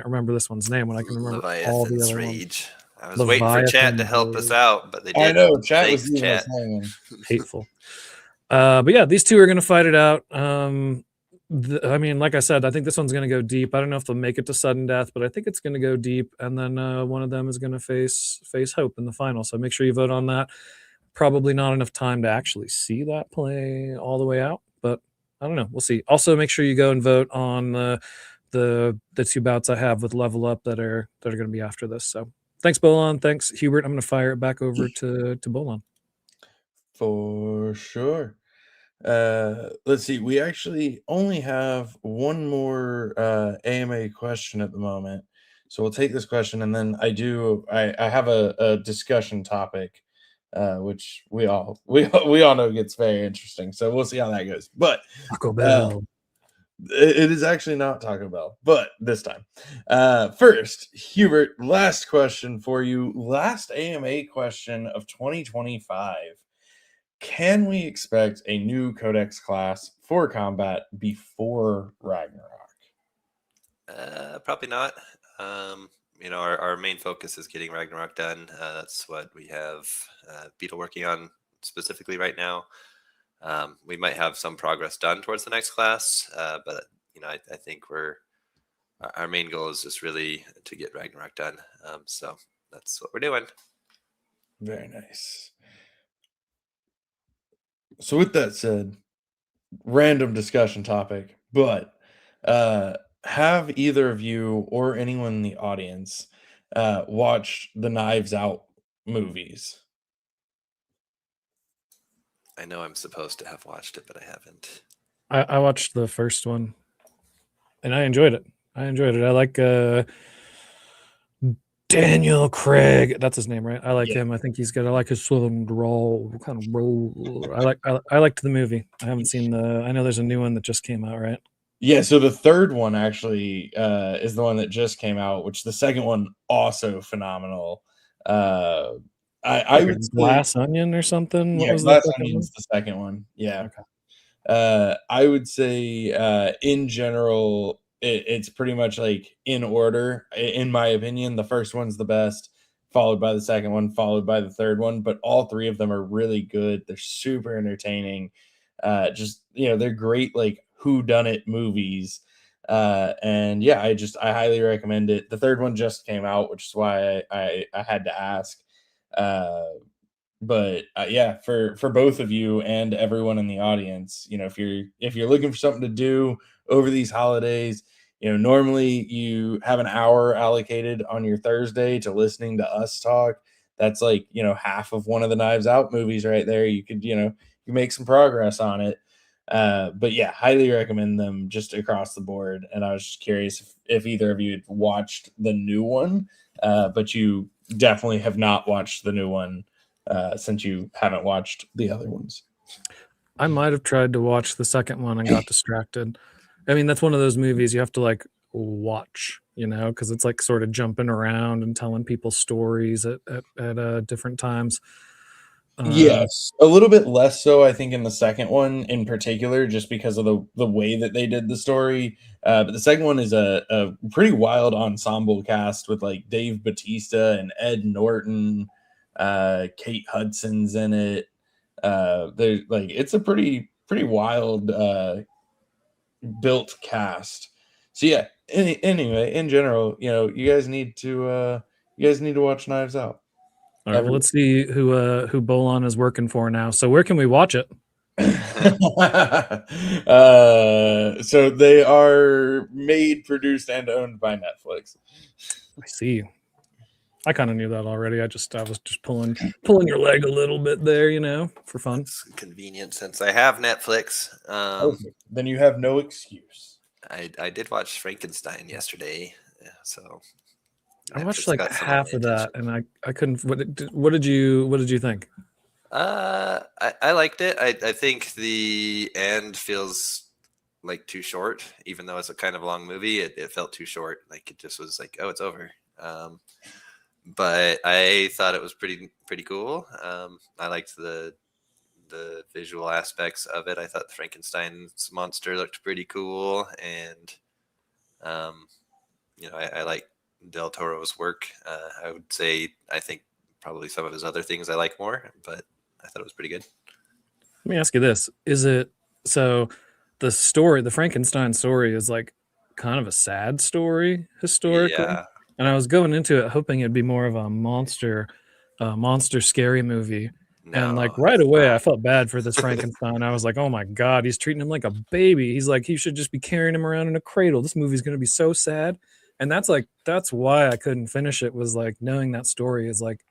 remember this one's name when I can remember all the Leviathan's other ones. Rage. I was waiting for chat to help us out, but they I did. know chat was Thanks, leaving us chat. hanging. Hateful. But yeah, these two are gonna fight it out. I mean, like I said, I think this one's going to go deep. I don't know if they'll make it to sudden death, but I think it's going to go deep. And then one of them is going to face Hope in the final. So make sure you vote on that. Probably not enough time to actually see that play all the way out, but I don't know. We'll see. Also, make sure you go and vote on the two bouts I have with Level Up that are going to be after this. So thanks, Bolon. Thanks, Hubert. I'm going to fire it back over to Bolon. For sure. Let's see. We actually only have one more AMA question at the moment, so we'll take this question, and then I have a discussion topic, which we all know gets very interesting. So we'll see how that goes. But Taco Bell. it is actually not Taco Bell, but this time. First, Hubert, last question for you. Last AMA question of 2025. Can we expect a new Codex class for combat before Ragnarok? Probably not. Our main focus is getting Ragnarok done. That's what we have Beetle working on specifically right now. We might have some progress done towards the next class, but I think our main goal is just really to get Ragnarok done. So that's what we're doing. Very nice. So with that said, random discussion topic, but have either of you or anyone in the audience watched the Knives Out movies? I know I'm supposed to have watched it, but I haven't. I watched the first one, and I enjoyed it. I like Daniel Craig. That's his name, right? I like him. I think he's good. I like his southern drawl kind of roll. I liked the movie. I haven't seen I know there's a new one that just came out, right? Yeah, so the third one actually is the one that just came out, which the second one also phenomenal. I would say Glass Onion or something. Yeah, Glass Onion's the second one. Yeah. Okay. I would say in general, it's pretty much like in order. In my opinion, the first one's the best, followed by the second one, followed by the third one. But all three of them are really good. They're super entertaining. They're great like whodunit movies. And yeah, I highly recommend it. The third one just came out, which is why I had to ask. But yeah, for both of you and everyone in the audience, if you're looking for something to do over these holidays, normally you have an hour allocated on your Thursday to listening to us talk. That's like half of one of the Knives Out movies right there. You could you make some progress on it. But yeah, highly recommend them just across the board. And I was just curious if either of you had watched the new one, but you definitely have not watched the new one. Since you haven't watched the other ones. I might have tried to watch the second one and got distracted. I mean, that's one of those movies you have to like watch, because it's like sort of jumping around and telling people stories at different times. Yes, a little bit less so, I think, in the second one in particular, just because of the way that they did the story. But the second one is a pretty wild ensemble cast with like Dave Bautista and Ed Norton. Kate Hudson's in it. There's like it's a pretty wild built cast. So yeah. Anyway, in general, you guys need to watch Knives Out. All right, well, let's see who Bolon is working for now. So where can we watch it? So they are made, produced, and owned by Netflix. I see. I kind of knew that already. I was just pulling your leg a little bit there, for fun. It's convenient since I have Netflix. Then you have no excuse. I did watch Frankenstein yesterday, so I watched like half of that, and I couldn't. What did you think? I liked it. I think the end feels like too short, even though it's a kind of long movie. It felt too short. Like it just was like, oh, it's over. but I thought it was pretty cool. I liked the visual aspects of it. I thought the Frankenstein's monster looked pretty cool, and I like Del Toro's work. I would say I think probably some of his other things I like more, but I thought it was pretty good. Let me ask you this: is it so? The story, the Frankenstein story, is like kind of a sad story historically. Yeah. And I was going into it hoping it'd be more of a monster scary movie. And like right away, I felt bad for this Frankenstein. I was like, oh my God, he's treating him like a baby. He's like, he should just be carrying him around in a cradle. This movie's going to be so sad. And that's why I couldn't finish it, was like knowing that story is like,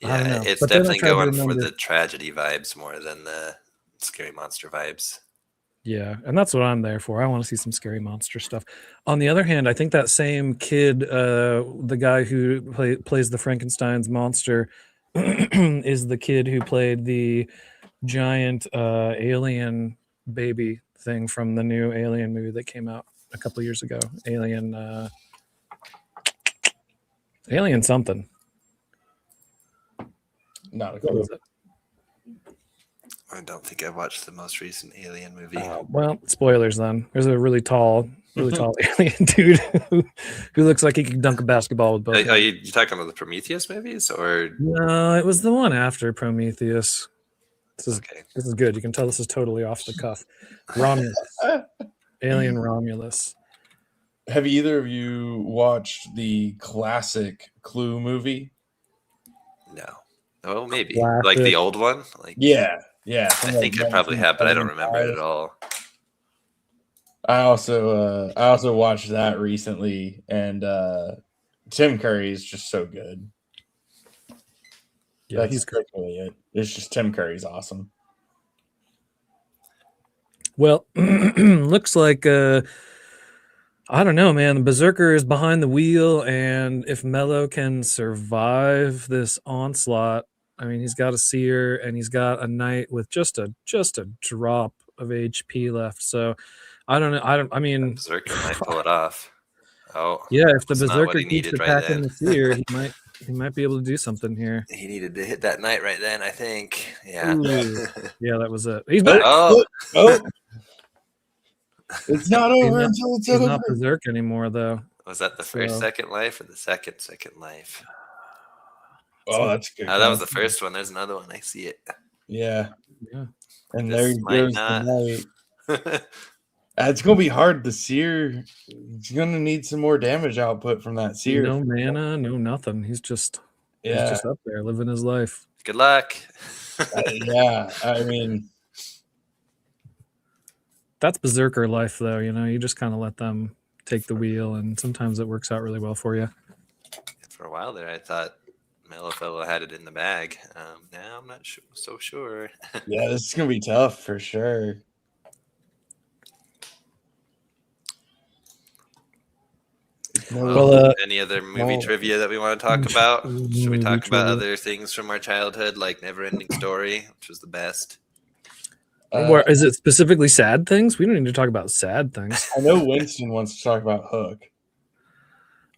I don't know. It's But then I definitely tried to going for remember- the tragedy vibes more than the scary monster vibes. Yeah, and that's what I'm there for. I want to see some scary monster stuff. On the other hand, I think that same kid, the guy who plays the Frankenstein's monster, is the kid who played the giant alien baby thing from the new Alien movie that came out a couple years ago. Alien something. Not a What clue. was it? I don't think I watched the most recent Alien movie. Well, spoilers then. There's a really tall alien dude who looks like he could dunk a basketball with both. Are hands. you talking about the Prometheus movies, or No, it was the one after Prometheus. okay? This is good. You can tell this is totally off the cuff. Romulus. Alien Romulus. Have either of you watched the classic Clue movie? No. Oh, maybe Classic. like the old one. Like Yeah. I think I probably have, but I don't remember it at all. I also watched that recently, and Tim Curry is just so good. Yeah, That's he's great. really it. It's just Tim Curry's awesome. Well, looks like I don't know, man. The Berserker is behind the wheel, and if Mello can survive this onslaught, I mean, he's got a seer and he's got a knight with just a drop of HP left. So I don't know. I mean, Berserker might pull it off. Oh, yeah, if the that's not what Berserker he keeps needed right attacking then. the seer, he might be able to do something here. He needed to hit that knight right then, I think. Yeah. Ooh. Yeah, that was it. He's back. Oh, Oh, it's not He's over not- until it's He's over. not Berserk anymore, though. was that the first So- second life or the second life? Oh, that's good. Oh, that was the first one. There's another one. I see it. Yeah, Yeah. and This there might goes not- the knight. It's gonna be hard. The seer, he's gonna need some more damage output from that seer. No mana, no nothing. He's just up there living his life. Good luck. Yeah. I mean, That's Berserker life, though. You know, you just kind of let them take the wheel, and sometimes it works out really well for you. For a while there, I thought Mellofellow had it in the bag. Now I'm not so sure. yeah, this is gonna be tough for sure. Well, any other movie well, trivia that we want to talk about? Should we movie talk about trivia. other things from our childhood, like Neverending Story, which was the best? Or is it specifically sad things? We don't need to talk about sad things. I know Winston wants to talk about Hook.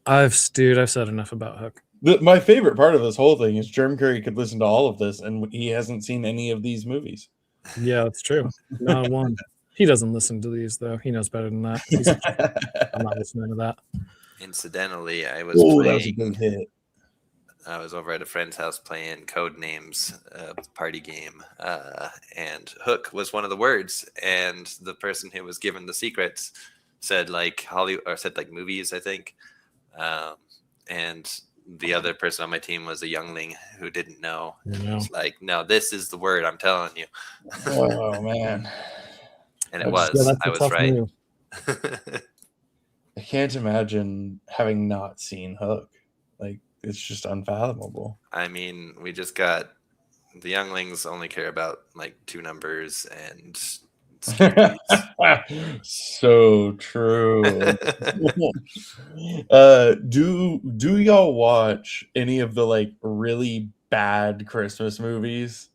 I've said enough about Hook. My favorite part of this whole thing is Germ Curry could listen to all of this, and he hasn't seen any of these movies. Yeah, that's true. Not one. He doesn't listen to these, though. He knows better than that. I'm not listening to that. Incidentally, I was Oh, that was a playing. big hit. I was over at a friend's house playing Codenames party game, and Hook was one of the words. And the person who was given the secrets said like Hollywood, or said like movies, I think. And the other person on my team was a youngling who didn't know. You know? It's like, no, this is the word. I'm telling you. Oh man, And it That's- was. Yeah, that's I a was tough right. move. I can't imagine having not seen Hook. Like, it's just unfathomable. I mean, we just got the younglings only care about like two numbers and So true. Do y'all watch any of the like really bad Christmas movies?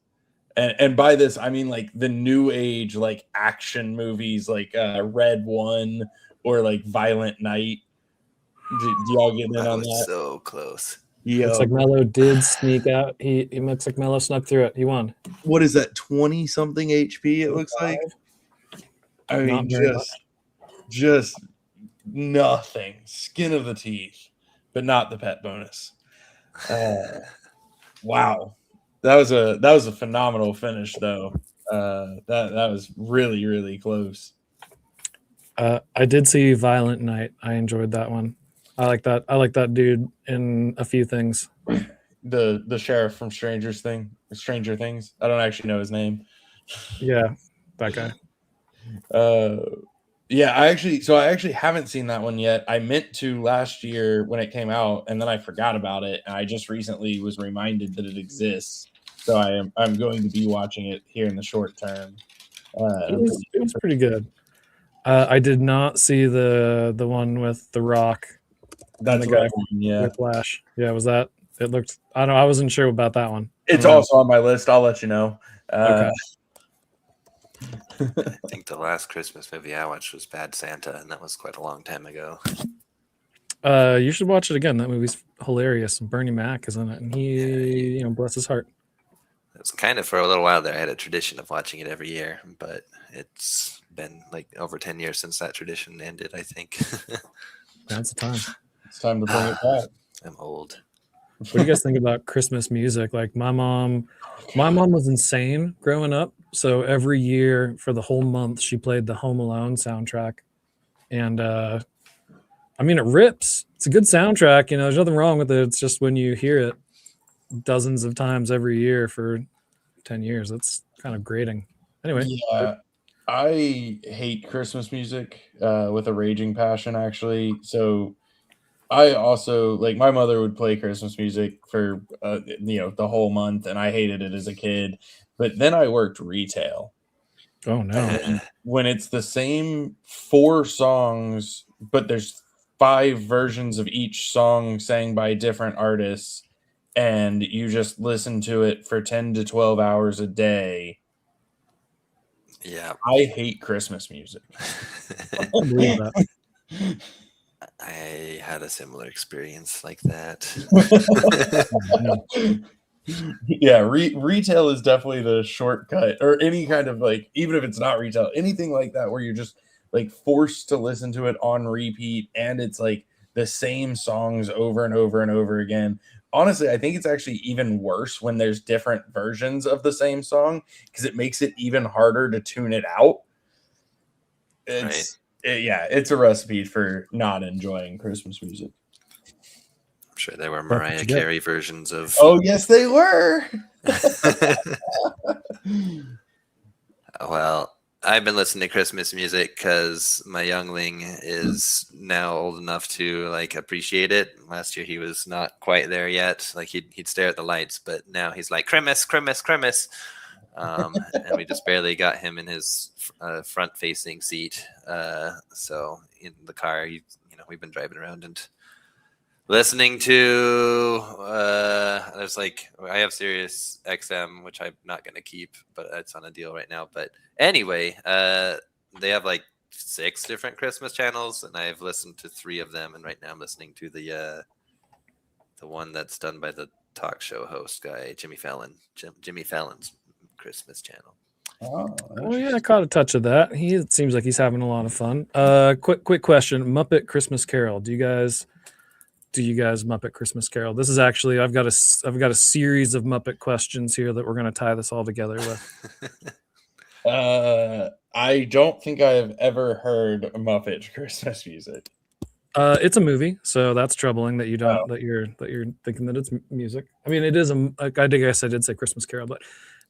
And by this I mean like the new age like action movies like Red One or like Violent Night. Do y'all get in That on was that? so close. Looks like Mello did sneak out. He looks like Mello snuck through it. He won. What is that? 20 something HP. It looks like. I mean, Not very much. just nothing. Skin of the teeth, but not the pet bonus. Wow, that was a phenomenal finish, though. That was really, really close. I did see Violent Night. I enjoyed that one. I like that dude in a few things. The sheriff from Stranger Things. I don't actually know his name. Yeah, that guy. Yeah, I actually haven't seen that one yet. I meant to last year when it came out, and then I forgot about it. And I just recently was reminded that it exists, so I'm going to be watching it here in the short term. It was pretty good. I did not see the one with The Rock. That's the what guy I mean, yeah. Whiplash. Yeah, was that? It looked. I don't know. I wasn't sure about that one. It's also on my list. I'll let you know. Okay. I think the last Christmas movie I watched was Bad Santa, and that was quite a long time ago. You should watch it again. That movie's hilarious. Bernie Mac is in it, and he, bless his heart. It was kind of for a little while there. I had a tradition of watching it every year, but it's been like over 10 years since that tradition ended, I think. That's the time. It's time to bring it back. I'm old. What do you guys think about Christmas music? Like my mom was insane growing up. So every year for the whole month, she played the Home Alone soundtrack. And I mean, it rips. It's a good soundtrack. There's nothing wrong with it. It's just when you hear it dozens of times every year for 10 years, it's kind of grating. Anyway. Yeah, I hate Christmas music with a raging passion, actually. So I also, like, my mother would play Christmas music for, the whole month, and I hated it as a kid. But then I worked retail. Oh, no. When it's the same 4 songs, but there's 5 versions of each song sang by different artists, and you just listen to it for 10 to 12 hours a day. Yeah. I hate Christmas music. I believe that. I had a similar experience like that. Yeah, retail is definitely the shortcut, or any kind of, like, even if it's not retail, anything like that where you're just like forced to listen to it on repeat, and it's like the same songs over and over and over again. Honestly, I think it's actually even worse when there's different versions of the same song, because it makes it even harder to tune it out. It's a recipe for not enjoying Christmas music. I'm sure there were Mariah Carey versions of. Oh, yes, they were. Well, I've been listening to Christmas music because my youngling is now old enough to appreciate it. Last year he was not quite there yet. Like he'd stare at the lights, but now he's like, Christmas, Christmas, Christmas. And we just barely got him in his front-facing seat. So in the car, we've been driving around and listening to. I have Sirius XM, which I'm not going to keep, but it's on a deal right now. But anyway, they have 6 different Christmas channels, and I've listened to 3 of them. And right now, I'm listening to the one that's done by the talk show host guy, Jimmy Fallon. Jimmy Fallon's Christmas channel. Oh yeah, I caught a touch of that. It seems like he's having a lot of fun. Quick question: Muppet Christmas Carol. Do you guys Muppet Christmas Carol? This is actually I've got a series of Muppet questions here that we're going to tie this all together with. I don't think I have ever heard Muppet Christmas music. It's a movie, so that's troubling that you don't that you're thinking that it's music. I mean, it is I guess I did say Christmas Carol, but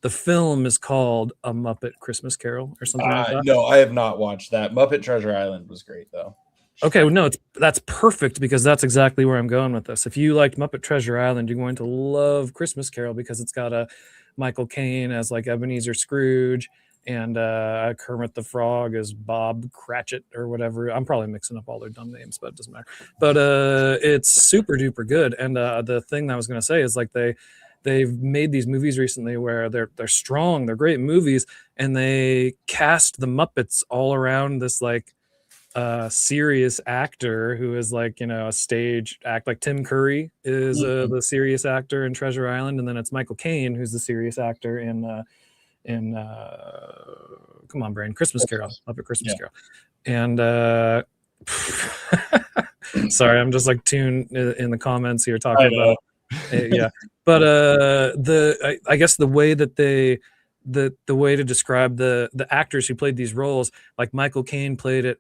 the film is called A Muppet Christmas Carol or something like that. No, I have not watched that. Muppet Treasure Island was great, though. Okay, well, no, that's perfect, because that's exactly where I'm going with this. If you liked Muppet Treasure Island, you're going to love Christmas Carol, because it's got a Michael Caine as Ebenezer Scrooge, and Kermit the Frog as Bob Cratchit or whatever. I'm probably mixing up all their dumb names, but it doesn't matter. But it's super duper good. And the thing that I was going to say is they've made these movies recently where they're strong, they're great movies, and they cast the Muppets all around this serious actor who is like, you know, a stage act. Like Tim Curry is the serious actor in Treasure Island, and then it's Michael Caine who's the serious actor in come on, brain, Christmas Carol, up at Christmas Carol. And sorry, I'm just like tuned in the comments here talking about yeah. But I guess the way that the way to describe the actors who played these roles, like Michael Caine played it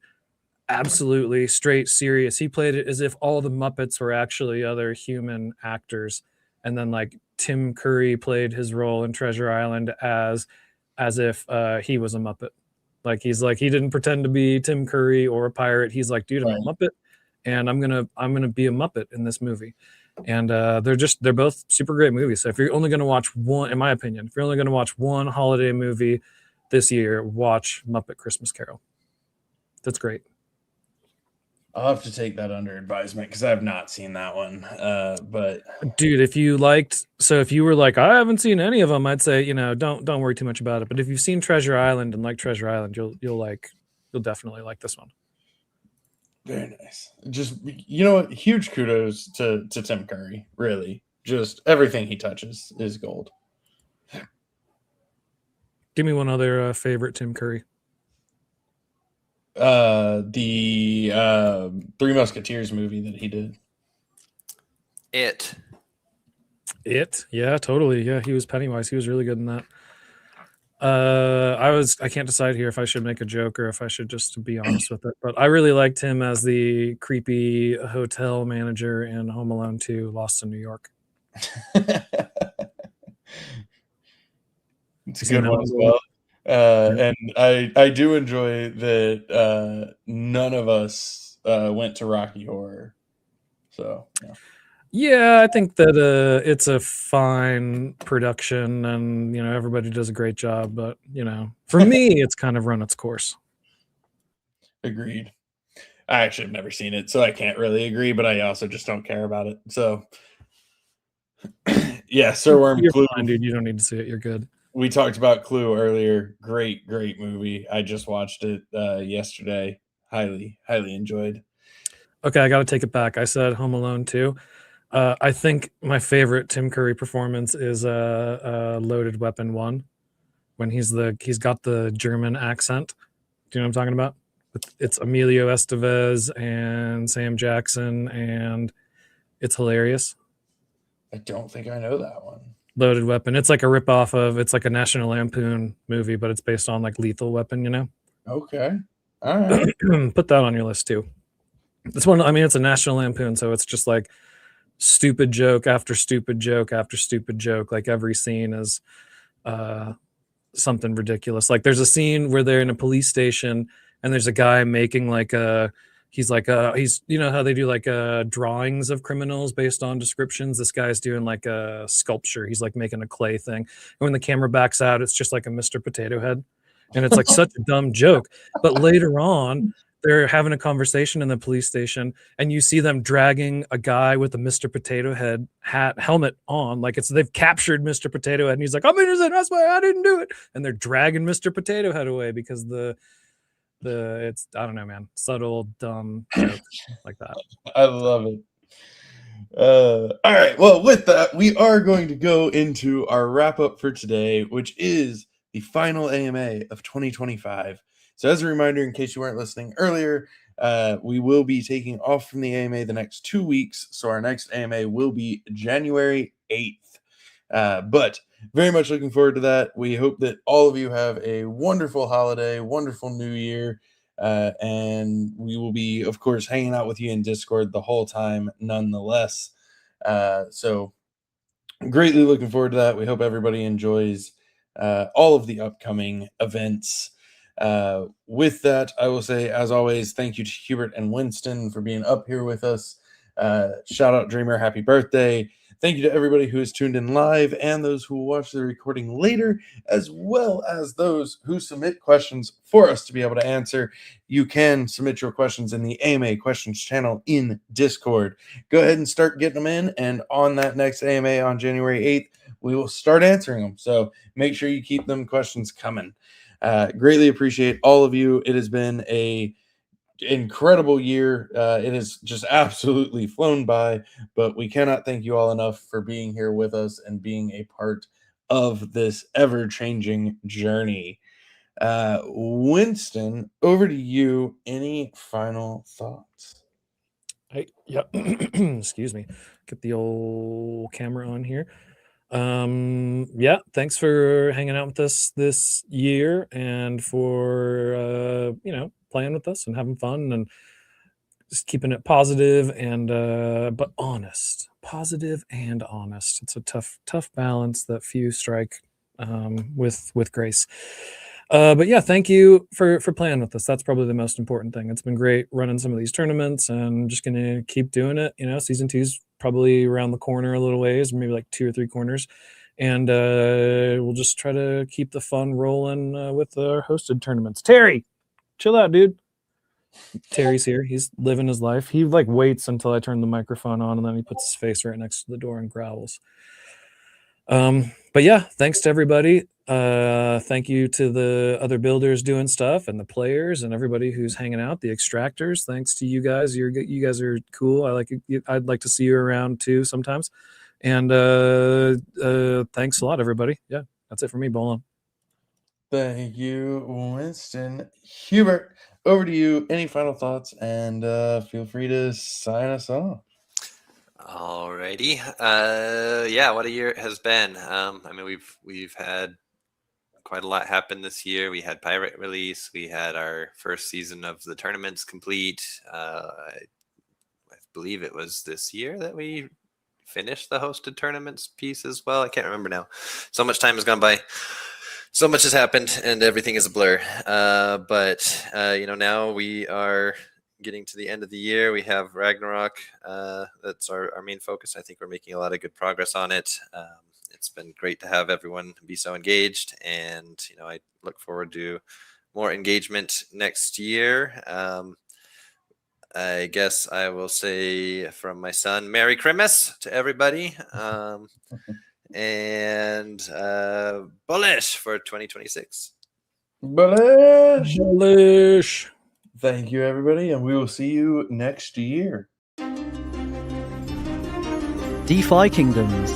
absolutely straight serious. He played it as if all the Muppets were actually other human actors. And then like Tim Curry played his role in Treasure Island as if he was a Muppet. Like he didn't pretend to be Tim Curry or a pirate. He's like, dude, I'm a Muppet, and I'm gonna be a Muppet in this movie. And they're both super great movies. So if you're only gonna watch one, in my opinion, if you're only gonna watch one holiday movie this year, watch Muppet Christmas Carol. That's great. I'll have to take that under advisement because I have not seen that one. But dude, if you were like, I haven't seen any of them, I'd say, you know, don't worry too much about it. But if you've seen Treasure Island and like Treasure Island, you'll definitely like this one. Very nice. Just, you know what? Huge kudos to Tim Curry. Really, just everything he touches is gold. Give me one other favorite Tim Curry. The Three Musketeers movie that he did. It, yeah, totally. Yeah, he was Pennywise. He was really good in that. I can't decide here if I should make a joke or if I should just be honest with it. But I really liked him as the creepy hotel manager in Home Alone 2: Lost in New York. It's a good one as well. And I do enjoy that none of us went to Rocky Horror. So yeah, I think that it's a fine production, and you know, everybody does a great job. But you know, for me, it's kind of run its course. Agreed. I actually have never seen it, so I can't really agree. But I also just don't care about it. So yeah, Sir Worm Clue. Fine, dude. You don't need to see it. You're good. We talked about Clue earlier. Great movie. I just watched it yesterday. Highly enjoyed. Okay, I got to take it back. I said Home Alone 2. I think my favorite Tim Curry performance is Loaded Weapon 1, when he's got the German accent. Do you know what I'm talking about? It's Emilio Estevez and Sam Jackson, and it's hilarious. I don't think I know that one. Loaded Weapon. It's like a ripoff of, it's like a National Lampoon movie, but it's based on like Lethal Weapon, you know? Okay. All right. Put that on your list too. This one, I mean, it's a National Lampoon, so it's just like stupid joke after stupid joke after stupid joke. Like every scene is something ridiculous. Like there's a scene where they're in a police station and there's a guy making like he's you know how they do like drawings of criminals based on descriptions. This guy's doing like a sculpture. He's like making a clay thing. And when the camera backs out, it's just like a Mr. Potato Head. And it's like such a dumb joke. But later on, they're having a conversation in the police station, and you see them dragging a guy with a Mr. Potato Head helmet on, like they've captured Mr. Potato Head, and he's like, "I'm innocent. That's why I didn't do it." And they're dragging Mr. Potato Head away because it's, I don't know, man, subtle dumb jokes like that. I love it. All right. Well, with that, we are going to go into our wrap up for today, which is the final AMA of 2025. So as a reminder, in case you weren't listening earlier, we will be taking off from the AMA the next 2 weeks. So our next AMA will be January 8th. But very much looking forward to that. We hope that all of you have a wonderful holiday, wonderful new year. And we will be, of course, hanging out with you in Discord the whole time, nonetheless. So greatly looking forward to that. We hope everybody enjoys all of the upcoming events. With that, I will say, as always, thank you to Hubert and Winston for being up here with us. Shout out Dreamer, happy birthday. Thank you to everybody who has tuned in live and those who will watch the recording later, as well as those who submit questions for us to be able to answer. You can submit your questions in the AMA questions channel in Discord. Go ahead and start getting them in, and on that next AMA on January 8th, we will start answering them. So make sure you keep them questions coming. Greatly appreciate all of you. It has been a incredible year. It has just absolutely flown by, but we cannot thank you all enough for being here with us and being a part of this ever-changing journey. Winston, over to you. Any final thoughts? Hey, yeah. Excuse me. Get the old camera on here. Yeah, thanks for hanging out with us this year and for playing with us and having fun and just keeping it positive and but honest. Positive and honest. It's a tough balance that few strike with grace. But yeah, thank you for playing with us. That's probably the most important thing. It's been great running some of these tournaments, and just gonna keep doing it. Season 2's probably around the corner a little ways, maybe like 2 or 3 corners, and we'll just try to keep the fun rolling with our hosted tournaments. Terry, chill out, dude. Terry's here. He's living his life. He waits until I turn the microphone on, and then he puts his face right next to the door and growls. But yeah, thanks to everybody. Thank you to the other builders doing stuff and the players and everybody who's hanging out, the extractors. Thanks to you guys. You guys are cool. I'd like to see you around too sometimes. And thanks a lot, everybody. Yeah, that's it for me. Bowling. Thank you, Winston. Hubert, over to you. Any final thoughts? And feel free to sign us off. Alrighty. Yeah, what a year it has been. We've had quite a lot happen this year. We had Pirate release. We had our first season of the tournaments complete. I believe it was this year that we finished the hosted tournaments piece as well. I can't remember now. So much time has gone by. So much has happened, and everything is a blur. But now we are getting to the end of the year. We have Ragnarok. That's our main focus. I think we're making a lot of good progress on it. It's been great to have everyone be so engaged, and I look forward to more engagement next year. I guess I will say from my son, Merry Christmas to everybody, and bullish for 2026. Bullish. Bullish. Thank you, everybody, and we will see you next year. DeFi Kingdoms,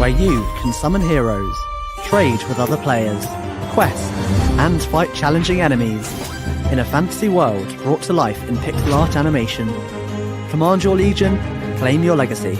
where you can summon heroes, trade with other players, quest, and fight challenging enemies in a fantasy world brought to life in pixel art animation. Command your legion, claim your legacy.